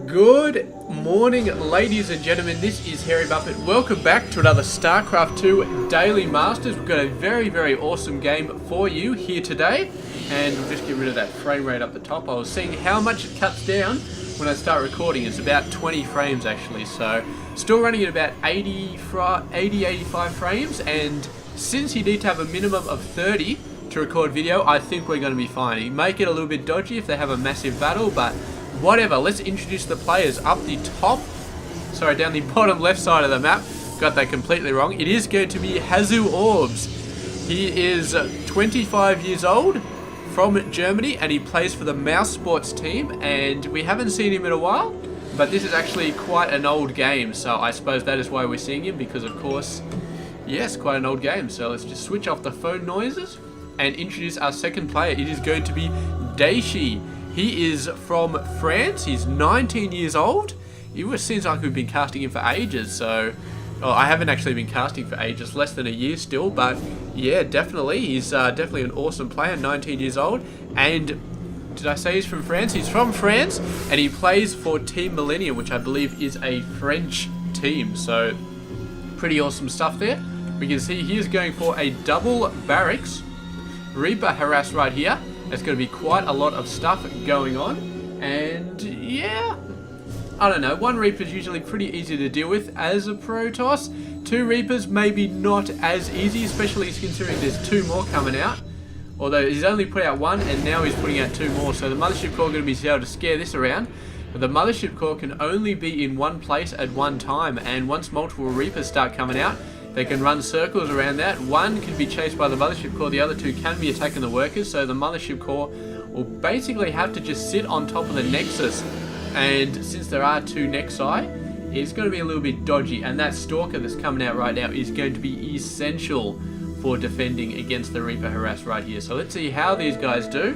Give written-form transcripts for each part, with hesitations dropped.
Good morning, ladies and gentlemen. This is Harry Buffett. Welcome back to another Starcraft 2 Daily Masters. We've got a very awesome game for you here today. And we'll just get rid of that frame rate up the top. I was seeing how much it cuts down when I start recording. It's about 20 frames actually. So still running at about 80-85 frames. And since you need to have a minimum of 30 to record video, I think we're going to be fine. You may get a little bit dodgy if they have a massive battle, but whatever. Let's introduce the players up the top. Sorry, down the bottom left side of the map. Got that completely wrong. It is going to be HasuObs. He is 25 years old, from Germany, and he plays for the Mouse Sports team. And we haven't seen him in a while, but this is actually quite an old game. So I suppose that is why we're seeing him, because of course, yes, quite an old game. So let's just switch off the phone noises and introduce our second player. It is going to be Dayshi. He is from France. He's 19 years old. It seems like we've been casting him for ages. So, well, I haven't actually been casting for ages, less than a year still. But yeah, definitely, he's definitely an awesome player. 19 years old. And did I say he's from France? He's from France, and he plays for Team Millennium, which I believe is a French team. So, pretty awesome stuff there. We can see he is going for a double barracks Reaper harass right here. There's going to be quite a lot of stuff going on, and yeah, I don't know, one Reaper is usually pretty easy to deal with as a Protoss. Two Reapers maybe not as easy, especially considering there's two more coming out, although he's only put out one and now he's putting out two more. So the Mothership Core is going to be able to scare this around, but the Mothership Core can only be in one place at one time, and once multiple Reapers start coming out, they can run circles around that. One can be chased by the Mothership Core, the other two can be attacking the workers, so the Mothership Core will basically have to just sit on top of the Nexus. And since there are two Nexi, it's going to be a little bit dodgy, and that Stalker that's coming out right now is going to be essential for defending against the Reaper harass right here. So let's see how these guys do.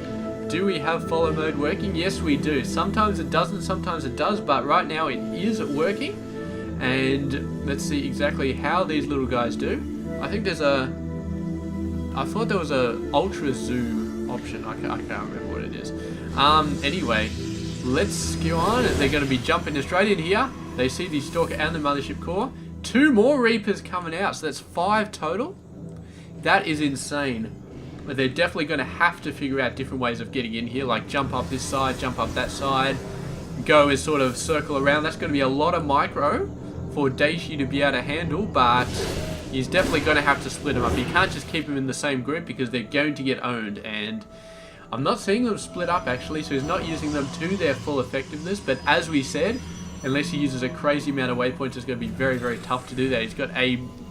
Do we have follow mode working? Yes, we do. Sometimes it doesn't, sometimes it does, but right now it is working. And let's see exactly how these little guys do. I think there's a... I thought there was a ultra zoom option. I can't remember what it is. Anyway, let's go on. They're going to be jumping straight in here. They see the Stalker and the Mothership Core. Two more Reapers coming out, so that's 5 total. That is insane. But they're definitely going to have to figure out different ways of getting in here, like jump up this side, jump up that side, go is sort of circle around. That's going to be a lot of micro for Dayshi to be able to handle, but he's definitely going to have to split them up. He can't just keep them in the same group because they're going to get owned, and I'm not seeing them split up actually, so he's not using them to their full effectiveness. But as we said, unless he uses a crazy amount of waypoints, it's going to be very tough to do that. He's got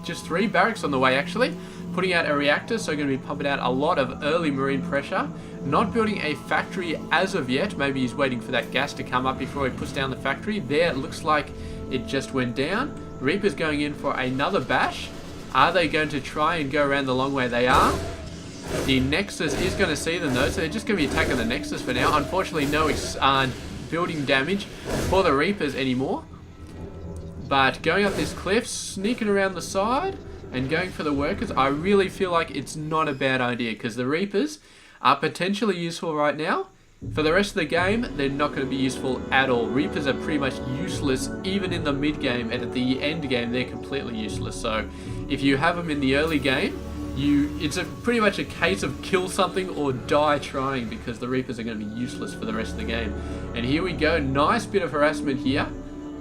just 3 barracks on the way actually, putting out a reactor, so going to be pumping out a lot of early marine pressure. Not building a factory as of yet. Maybe he's waiting for that gas to come up before he puts down the factory. There, it looks like it just went down. Reaper's going in for another bash. Are they going to try and go around the long way? They are. The Nexus is going to see them though, so they're just going to be attacking the Nexus for now. Unfortunately, no building damage for the Reapers anymore. But going up this cliff, sneaking around the side, and going for the workers, I really feel like it's not a bad idea, because the Reapers are potentially useful right now. For the rest of the game, they're not going to be useful at all. Reapers are pretty much useless even in the mid game, and at the end game they're completely useless. So if you have them in the early game, it's pretty much a case of kill something or die trying, because the Reapers are going to be useless for the rest of the game. And here we go, nice bit of harassment here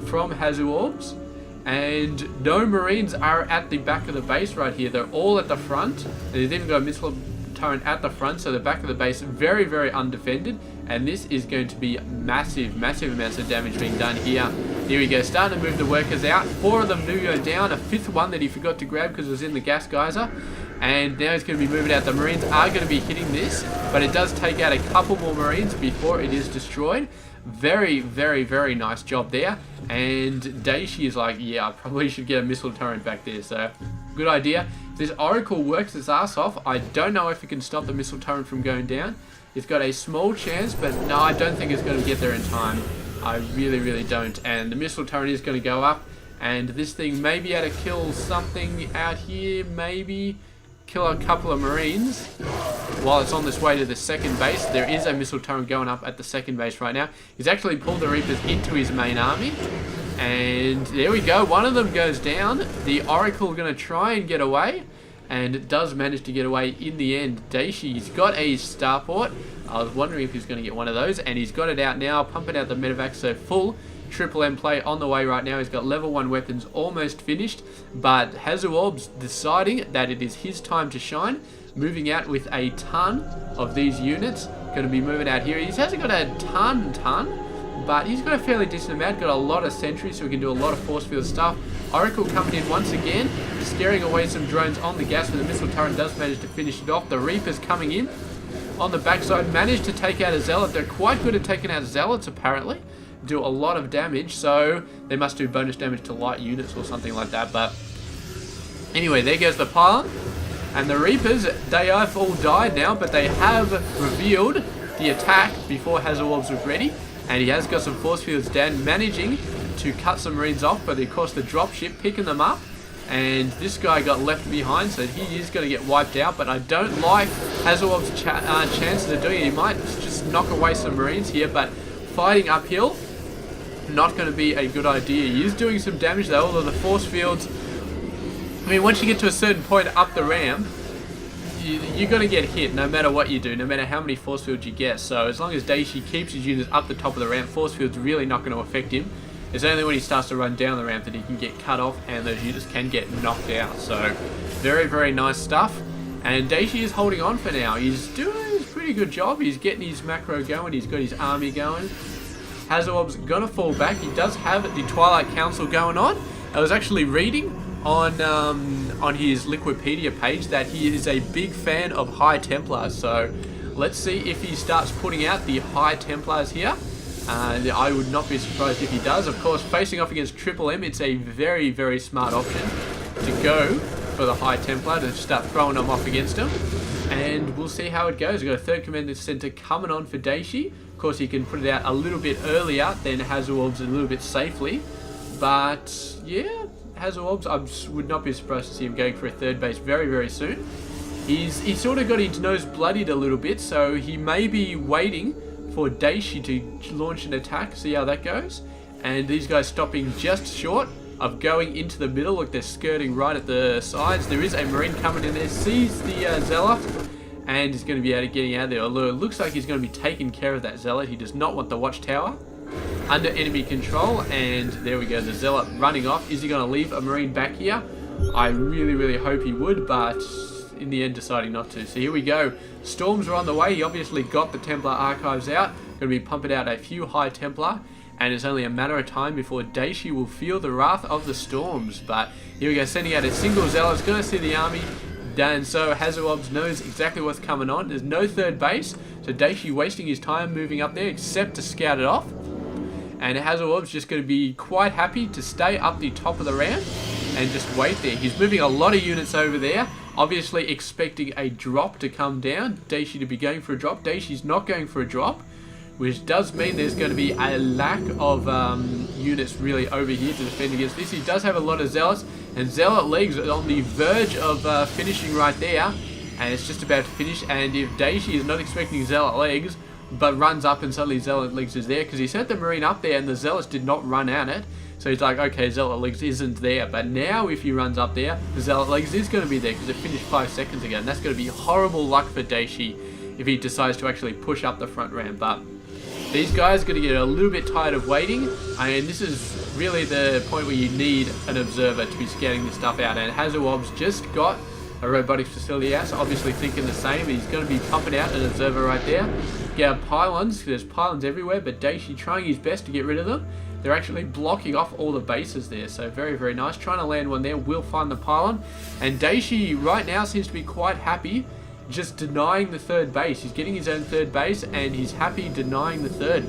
from HasuObs. And no Marines are at the back of the base right here. They're all at the front. And they've even got a missile turret at the front, so the back of the base very undefended, and this is going to be massive amounts of damage being done here. Here we go, starting to move the workers out. 4 of them do go down, a 5th one that he forgot to grab because it was in the gas geyser, and now he's going to be moving out. The Marines are going to be hitting this, but it does take out a couple more Marines before it is destroyed. Very nice job there. And Dayshi is like, yeah, I probably should get a missile turret back there, so good idea. If this Oracle works its ass off, I don't know if it can stop the missile turret from going down. It's got a small chance, but no, I don't think it's going to get there in time. I really don't. And the missile turret is going to go up, and this thing may be able to kill something out here, maybe. kill a couple of Marines while it's on this way to the second base. There is a missile turret going up at the second base right now. He's actually pulled the Reapers into his main army. And there we go. One of them goes down. The Oracle going to try and get away. And it does manage to get away in the end. Dayshi's got a starport. I was wondering if he's going to get one of those. And he's got it out now, pumping out the medevac. So full Triple M play on the way right now. He's got level 1 weapons almost finished. But HasuObs deciding that it is his time to shine. Moving out with a ton of these units. Going to be moving out here. He hasn't got a ton. But he's got a fairly decent amount. Got a lot of sentries, so we can do a lot of force field stuff. Oracle coming in once again, scaring away some drones on the gas, but the missile turret does manage to finish it off. The Reapers coming in on the backside, managed to take out a Zealot. They're quite good at taking out Zealots, apparently. Do a lot of damage, so they must do bonus damage to light units or something like that. But anyway, there goes the pylon. And the Reapers, they have all died now, but they have revealed the attack before HasuObs was ready. And he has got some force fields down, managing to cut some Marines off, but of course the dropship picking them up. And this guy got left behind, so he is going to get wiped out. But I don't like HasuObs' chances of doing it. He might just knock away some Marines here, but fighting uphill, not going to be a good idea. He is doing some damage though, although the force fields, I mean, once you get to a certain point up the ramp, you're going to get hit no matter what you do, no matter how many force fields you get. So as long as Dayshi keeps his units up the top of the ramp, force fields really not going to affect him. It's only when he starts to run down the ramp that he can get cut off and those units can get knocked out. So very nice stuff. And Dayshi is holding on for now. He's doing a pretty good job. He's getting his macro going. He's got his army going. HasuObs going to fall back. He does have the Twilight Council going on. I was actually reading on his Liquipedia page that he is a big fan of High Templars. So let's see if he starts putting out the High Templars here. I would not be surprised if he does. Of course, facing off against Triple M, it's a very smart option to go for the High Templar, to start throwing them off against him. And we'll see how it goes. We've got a third Commander Center coming on for Dayshi. Of course, he can put it out a little bit earlier than HasuObs, a little bit safely. But yeah, HasuObs, I would not be surprised to see him going for a third base very soon. He's sort of got his nose bloodied a little bit, so he may be waiting for Dayshi to launch an attack, see how that goes. And these guys stopping just short of going into the middle. Look, they're skirting right at the sides. There is a Marine coming in there, sees the Zealot, and is going to be able to get out of there. Although it looks like he's going to be taking care of that Zealot. He does not want the watchtower under enemy control. And there we go, the Zealot running off. Is he going to leave a Marine back here? I really hope he would, but in the end deciding not to. So here we go. Storms are on the way. He obviously got the Templar archives out. Going to be pumping out a few High Templar. And it's only a matter of time before Dayshi will feel the wrath of the storms. But here we go, sending out a single Zealot. It's going to see the army. And so HasuObs knows exactly what's coming on. There's no third base. So Dayshi wasting his time moving up there except to scout it off. And HasuObs just going to be quite happy to stay up the top of the ramp and just wait there. He's moving a lot of units over there. Obviously expecting a drop to come down. Dayshi to be going for a drop. Dayshi's not going for a drop, which does mean there's going to be a lack of units really over here to defend against this. He does have a lot of Zealots, and Zealot legs are on the verge of finishing right there, and it's just about to finish. And if Dayshi is not expecting Zealot legs, but runs up and suddenly Zealot legs is there, because he sent the Marine up there and the Zealots did not run at it. So he's like, okay, Zealot legs isn't there. But now if he runs up there, the Zealot legs is going to be there, because it finished 5 seconds ago. And that's going to be horrible luck for Dayshi if he decides to actually push up the front ramp. But these guys are going to get a little bit tired of waiting. And this is really the point where you need an observer to be scouting this stuff out. And HasuObs just got a robotics facility out, so obviously thinking the same. He's going to be pumping out an observer right there. Get pylons, there's pylons everywhere, but Dayshi trying his best to get rid of them. They're actually blocking off all the bases there, so very nice. Trying to land one there, will find the pylon. And Dayshi right now seems to be quite happy just denying the third base. He's getting his own third base, and he's happy denying the third.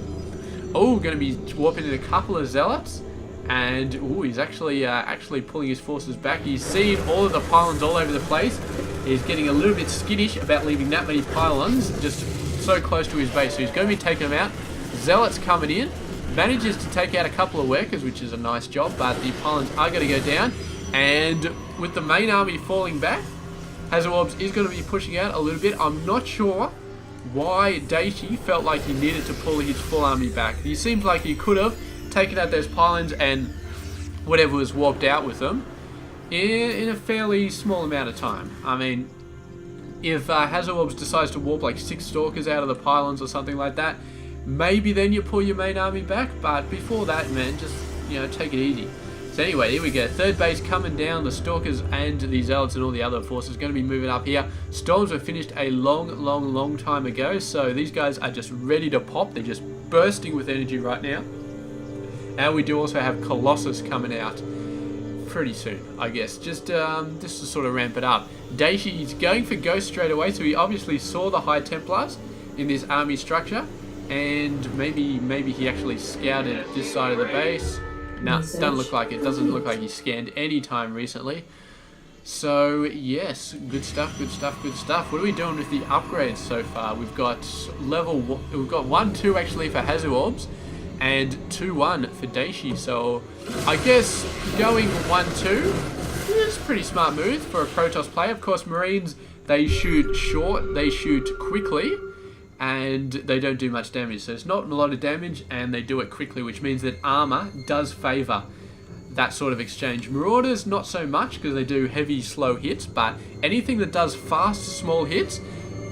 Oh, going to be warping in a couple of Zealots. And he's actually pulling his forces back. He's seeing all of the pylons all over the place. He's getting a little bit skittish about leaving that many pylons just so close to his base. So he's going to be taking them out. Zealots coming in. Manages to take out a couple of workers, which is a nice job, but the pylons are going to go down. And with the main army falling back, HasuObs is going to be pushing out a little bit. I'm not sure why Dayshi felt like he needed to pull his full army back. He seems like he could have taken out those pylons and whatever was warped out with them in a fairly small amount of time. I mean, if HasuObs decides to warp like 6 stalkers out of the pylons or something like that, maybe then you pull your main army back. But before that, man, just, you know, take it easy. So anyway, here we go. Third base coming down. The Stalkers and the Zealots and all the other forces going to be moving up here. Storms were finished a long time ago. So these guys are just ready to pop. They're just bursting with energy right now. And we do also have Colossus coming out pretty soon, I guess. Just to sort of ramp it up. Dayshi is going for Ghost straight away. So he obviously saw the High Templars in this army structure. And maybe he actually scouted this side of the base. No, doesn't look like it. Doesn't look like he scanned any time recently. So yes, good stuff, good stuff, good stuff. What are we doing with the upgrades so far? We've got we've got 1-2 actually for HasuObs, and 2-1 for Dayshi. So I guess going 1-2 is a pretty smart move for a Protoss player. Of course, Marines, they shoot short, they shoot quickly, and they don't do much damage. So it's not a lot of damage, and they do it quickly, which means that armor does favor that sort of exchange. Marauders, not so much, because they do heavy, slow hits, but anything that does fast, small hits,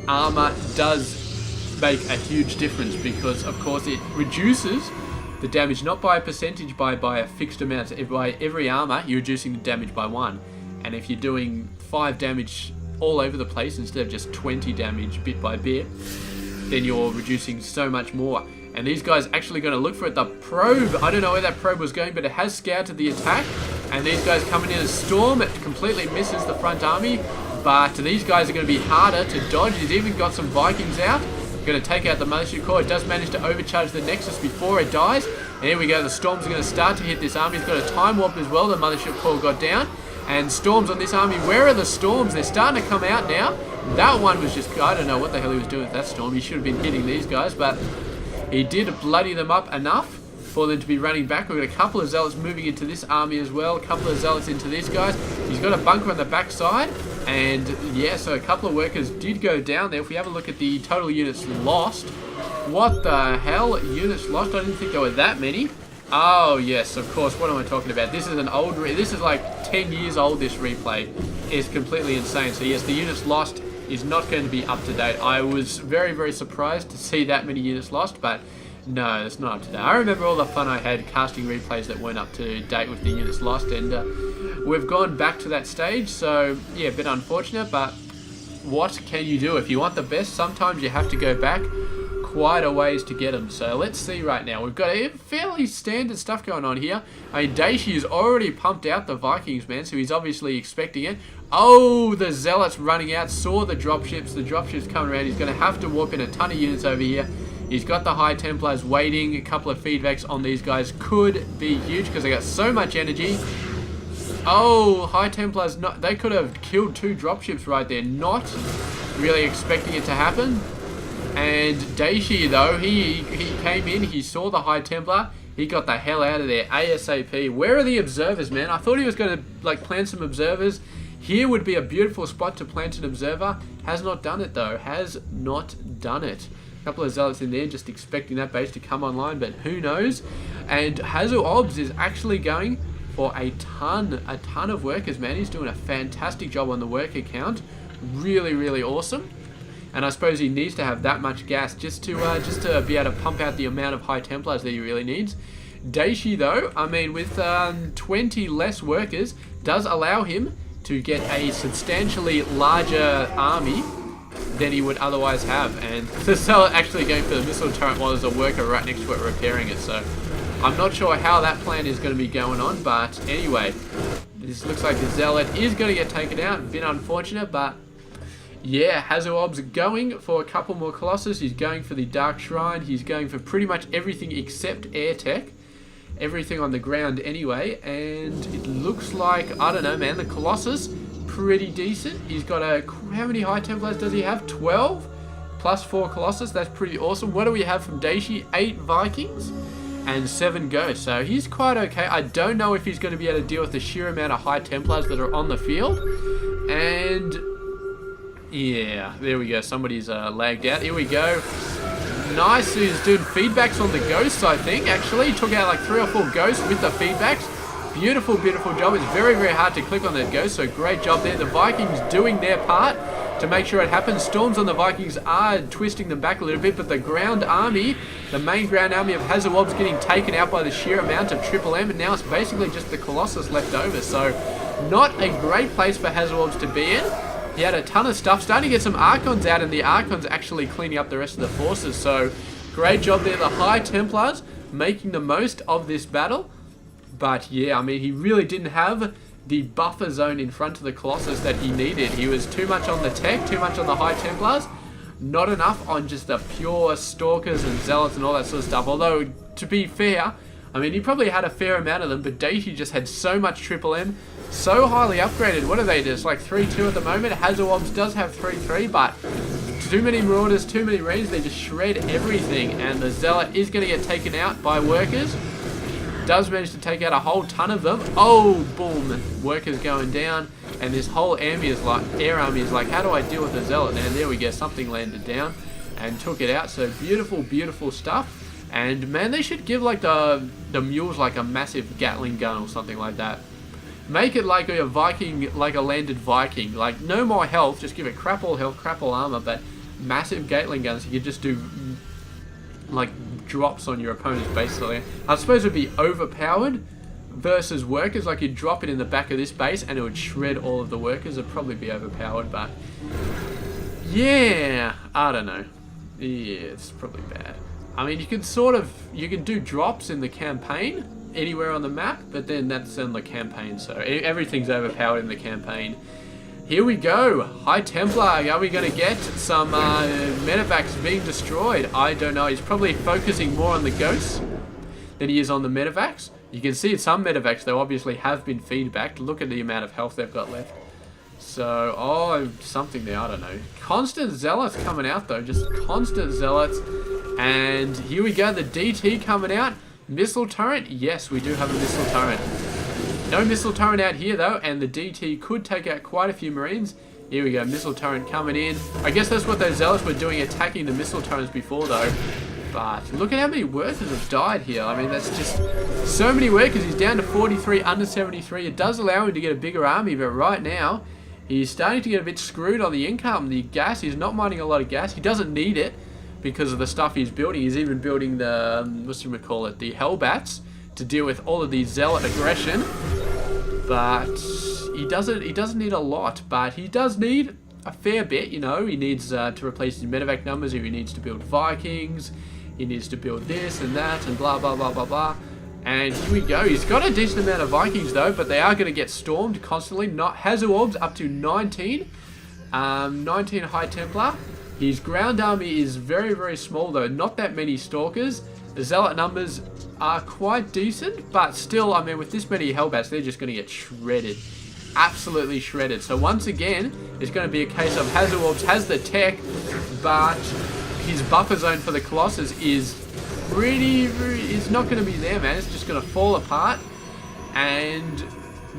armor does make a huge difference, because, of course, it reduces the damage, not by a percentage, by a fixed amount. By every armor, you're reducing the damage by 1. And if you're doing 5 damage all over the place, instead of just 20 damage bit by bit, then you're reducing so much more. And these guys actually going to look for it. The probe, I don't know where that probe was going, but it has scouted the attack. And these guys coming in a storm, it completely misses the front army. But these guys are going to be harder to dodge. He's even got some Vikings out. Going to take out the Mothership Core. It does manage to overcharge the Nexus before it dies. And here we go. The storms are going to start to hit this army. It's got a time warp as well. The Mothership Core got down. And storms on this army. Where are the storms? They're starting to come out now. That one was just, I don't know what the hell he was doing with that storm. He should have been hitting these guys, but he did bloody them up enough for them to be running back. We've got a couple of Zealots moving into this army as well. A couple of Zealots into these guys. He's got a bunker on the backside. And yeah, so a couple of workers did go down there. If we have a look at the total units lost. What the hell? Units lost? I didn't think there were that many. Oh yes, of course. What am I talking about? This is an old, this is like 10 years old, this replay. It's completely insane. So yes, the units lost is not going to be up to date. I was very surprised to see that many units lost, but no, it's not up to date. I remember all the fun I had casting replays that weren't up to date with the units lost, and we've gone back to that stage. So yeah, a bit unfortunate, but what can you do? If you want the best, sometimes you have to go back quite a ways to get them. So let's see right now. We've got a fairly standard stuff going on here. I mean, Dayshi has already pumped out the Vikings, man, so he's obviously expecting it. Oh, the Zealots running out, saw the dropships. The dropships coming around. He's going to have to warp in a ton of units over here. He's got the High Templars waiting. A couple of feedbacks on these guys could be huge because they got so much energy. Oh, High Templars, they could have killed 2 dropships right there. Not really expecting it to happen. And Dayshi, though, he came in, he saw the High Templar, he got the hell out of there ASAP. Where are the observers, man? I thought he was going to like plant some observers. Here would be a beautiful spot to plant an observer. Has not done it, though. Has not done it. A couple of Zealots in there just expecting that base to come online, but who knows? And HasuObs is actually going for a ton of workers, man. He's doing a fantastic job on the worker count. Really awesome. And I suppose he needs to have that much gas just to be able to pump out the amount of High Templars that he really needs. Dayshi, though, I mean, with 20 less workers, does allow him to get a substantially larger army than he would otherwise have. And the Zealot actually going for the missile turret while there's a worker right next to it repairing it. So I'm not sure how that plan is going to be going on, but anyway, this looks like the Zealot is going to get taken out. A bit unfortunate, but yeah, HasuObs going for a couple more Colossus. He's going for the Dark Shrine. He's going for pretty much everything except air tech. Everything on the ground anyway. And it looks like, I don't know, man, the Colossus, pretty decent. He's got how many High Templars does he have? 12? Plus 4 Colossus. That's pretty awesome. What do we have from Dayshi? 8 Vikings and 7 Ghosts. So he's quite okay. I don't know if he's going to be able to deal with the sheer amount of High Templars that are on the field. And Yeah, there we go. Somebody's lagged out. Here we go. Nice. He's doing feedbacks on the ghosts, I think, actually. He took out like 3 or 4 ghosts with the feedbacks. Beautiful, beautiful job. It's very, very hard to click on that ghost, so great job there. The Vikings doing their part to make sure it happens. Storms on the Vikings are twisting them back a little bit, but the ground army, the main ground army of HasuObs getting taken out by the sheer amount of Triple M, and now it's basically just the Colossus left over. So not a great place for HasuObs to be in. He had a ton of stuff, starting to get some Archons out, and the Archons actually cleaning up the rest of the forces. So great job there. The High Templars making the most of this battle. But yeah, I mean, he really didn't have the buffer zone in front of the Colossus that he needed. He was too much on the tech, too much on the High Templars, not enough on just the pure Stalkers and Zealots and all that sort of stuff. Although, to be fair, I mean, he probably had a fair amount of them, but Dayshi just had so much Triple M, so highly upgraded. What are they just like 3-2 at the moment? HasuObs does have 3-3, but too many Marauders, too many Raiders, they just shred everything, and the Zealot is going to get taken out by Workers. Does manage to take out a whole ton of them. Oh, boom. Workers going down. And this whole air army is like, how do I deal with the Zealot? And there we go. Something landed down and took it out. So beautiful, beautiful stuff. And man, they should give like the mules like a massive Gatling gun or something like that. Make it like a Viking, like a landed Viking. Like no more health. Just give it crap all health, crap all armor. But massive Gatling guns. You could just do like drops on your opponents basically. I suppose it would be overpowered versus Workers. Like you'd drop it in the back of this base and it would shred all of the Workers. It'd probably be overpowered, but yeah, I don't know. Yeah, it's probably bad. I mean, you can do drops in the campaign anywhere on the map, but then that's in the campaign, so everything's overpowered in the campaign. Here we go. High Templar. Are we going to get some medevacs being destroyed? I don't know. He's probably focusing more on the ghosts than he is on the medevacs. You can see some medevacs, though, obviously have been feedbacked. Look at the amount of health they've got left. So, oh, something there. I don't know. Constant Zealots coming out, though. Just constant Zealots. And here we go. The DT coming out. Missile turret. Yes, we do have a missile turret. No missile turret out here though, and the DT could take out quite a few Marines. Here we go, missile turret coming in. I guess that's what those Zealots were doing, attacking the missile turrets before though. But look at how many Workers have died here. I mean, that's just so many Workers. He's down to 43, under 73. It does allow him to get a bigger army, but right now, he's starting to get a bit screwed on the income. The gas, he's not mining a lot of gas. He doesn't need it because of the stuff he's building. He's even building the, the Hellbats to deal with all of the Zealot aggression. But he doesn't need a lot, but he does need a fair bit, you know. He needs to replace his medevac numbers, if he needs to build Vikings, he needs to build this and that and blah blah blah blah blah. And here we go. He's got a decent amount of Vikings though, but they are going to get stormed constantly. Not HasuObs up to 19. 19 High Templar. His ground army is very, very small though. Not that many Stalkers. The Zealot numbers are quite decent, but still, I mean, with this many Hellbats, they're just going to get shredded. Absolutely shredded. So once again, it's going to be a case of HasuObs has the tech, but his buffer zone for the Colossus is it's not going to be there, man. It's just going to fall apart, and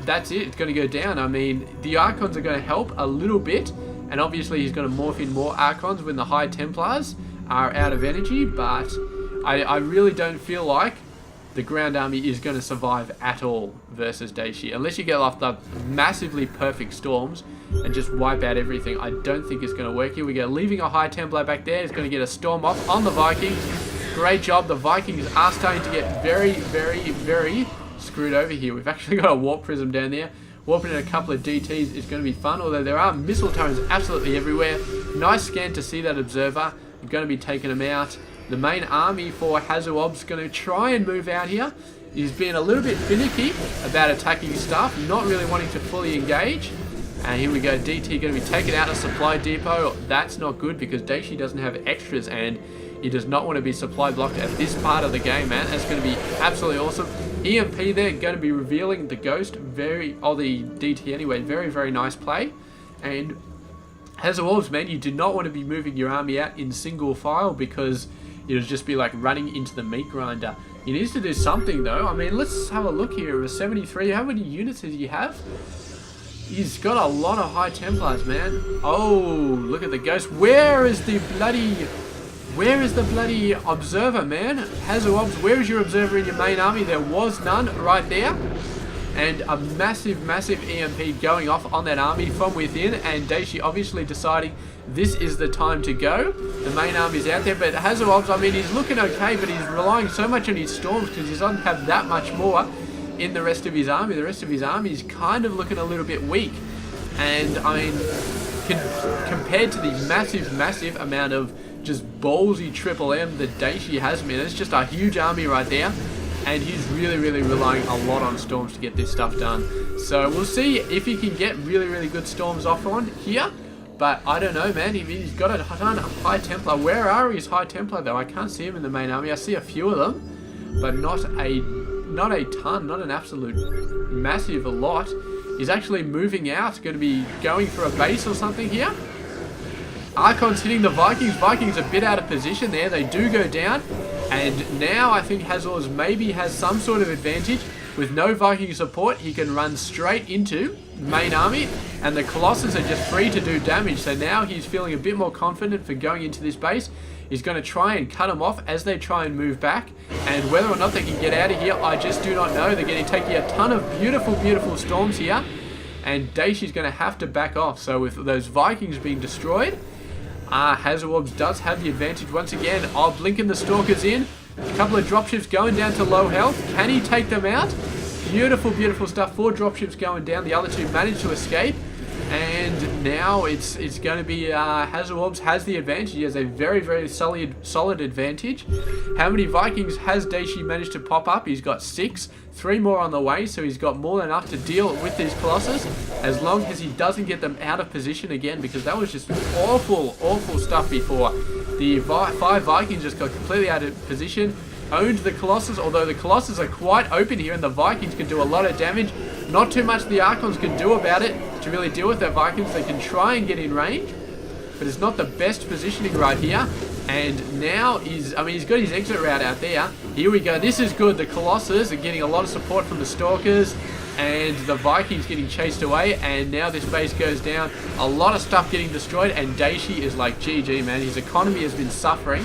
that's it. It's going to go down. I mean, the Archons are going to help a little bit, and obviously he's going to morph in more Archons when the High Templars are out of energy, but I really don't feel like the ground army is going to survive at all versus Dayshi. Unless you get off the massively perfect storms and just wipe out everything, I don't think it's going to work. Here we go, leaving a High Templar back there. He's going to get a storm off on the Vikings. Great job. The Vikings are starting to get very, very, very screwed over here. We've actually got a Warp Prism down there. Warping in a couple of DTs is going to be fun, although there are missile turrets absolutely everywhere. Nice scan to see that observer. You're going to be taking them out. The main army for HasuObs is going to try and move out here. He's been a little bit finicky about attacking stuff, not really wanting to fully engage. And here we go, DT going to be taken out of supply depot. That's not good because Dayshi doesn't have extras and he does not want to be supply blocked at this part of the game, man. That's going to be absolutely awesome. EMP there, going to be revealing the Ghost, the DT anyway. Very, very nice play. And HasuObs, man, you do not want to be moving your army out in single file because it'll just be like running into the meat grinder. He needs to do something though. I mean, let's have a look here. 73, how many units does he have? He's got a lot of High Templars, man. Oh, look at the ghost. Where is the bloody observer, man? HasuObs, where is your observer in your main army? There was none right there. And a massive, massive EMP going off on that army from within. And Dayshi obviously deciding this is the time to go. The main army's out there. But HasuObs, I mean, he's looking okay, but he's relying so much on his storms because he doesn't have that much more in the rest of his army. The rest of his army is kind of looking a little bit weak. And, I mean, compared to the massive, massive amount of just ballsy Triple M that Dayshi has, man, it's just a huge army right there. And he's really, really relying a lot on storms to get this stuff done. So we'll see if he can get really, really good storms off on here. But I don't know, man. He's got a ton of High Templar. Where are his High Templar, though? I can't see him in the main army. I see a few of them, but not a ton, not an absolute massive lot. He's actually moving out. Going to be going for a base or something here. Archon's hitting the Vikings. Vikings a bit out of position there. They do go down. And now I think HasuObs maybe has some sort of advantage. With no Viking support, he can run straight into main army. And the Colossus are just free to do damage. So now he's feeling a bit more confident for going into this base. He's going to try and cut them off as they try and move back. And whether or not they can get out of here, I just do not know. They're going to take a ton of beautiful, beautiful storms here. And Daishi's going to have to back off. So with those Vikings being destroyed, HasuObs does have the advantage once again. Oh, blinking the Stalkers in. A couple of dropships going down to low health. Can he take them out? Beautiful, beautiful stuff. 4 dropships going down. The other 2 managed to escape. And now it's going to be HasuObs has the advantage. He has a very, very solid advantage. How many Vikings has Dayshi managed to pop up? He's got 6. 3 more on the way, so he's got more than enough to deal with these Colossus, as long as he doesn't get them out of position again, because that was just awful, awful stuff before. The 5 Vikings just got completely out of position, owned the Colossus, although the Colossus are quite open here, and the Vikings can do a lot of damage. Not too much the Archons can do about it to really deal with their Vikings. They can try and get in range, but it's not the best positioning right here. And now he's got his exit route out there. Here we go. This is good. The Colossus are getting a lot of support from the Stalkers, and the Vikings getting chased away. And now this base goes down. A lot of stuff getting destroyed, and Dayshi is like, GG, man. His economy has been suffering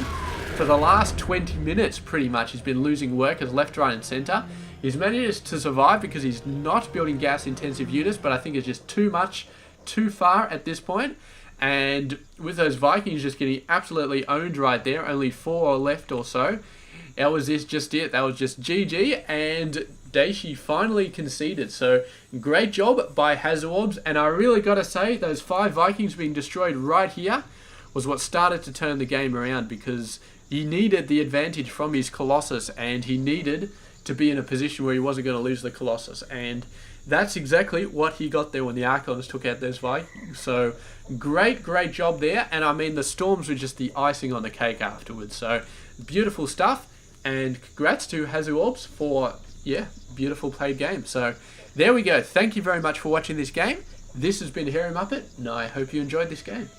for the last 20 minutes, pretty much. He's been losing workers left, right, and center. He's managed to survive because he's not building gas-intensive units, but I think it's just too much, too far at this point. And with those Vikings just getting absolutely owned right there, only 4 left or so, that was just it. That was just GG, and Dayshi finally conceded. So great job by HasuObs, and I really got to say, those 5 Vikings being destroyed right here was what started to turn the game around, because he needed the advantage from his Colossus, and he needed to be in a position where he wasn't going to lose the Colossus, and that's exactly what he got there when the Archons took out those Vikings. So great, great job there. And I mean, the storms were just the icing on the cake afterwards. So beautiful stuff. And congrats to HasuObs for, yeah, beautiful played game. So there we go. Thank you very much for watching this game. This has been Hairy Muppet, and I hope you enjoyed this game.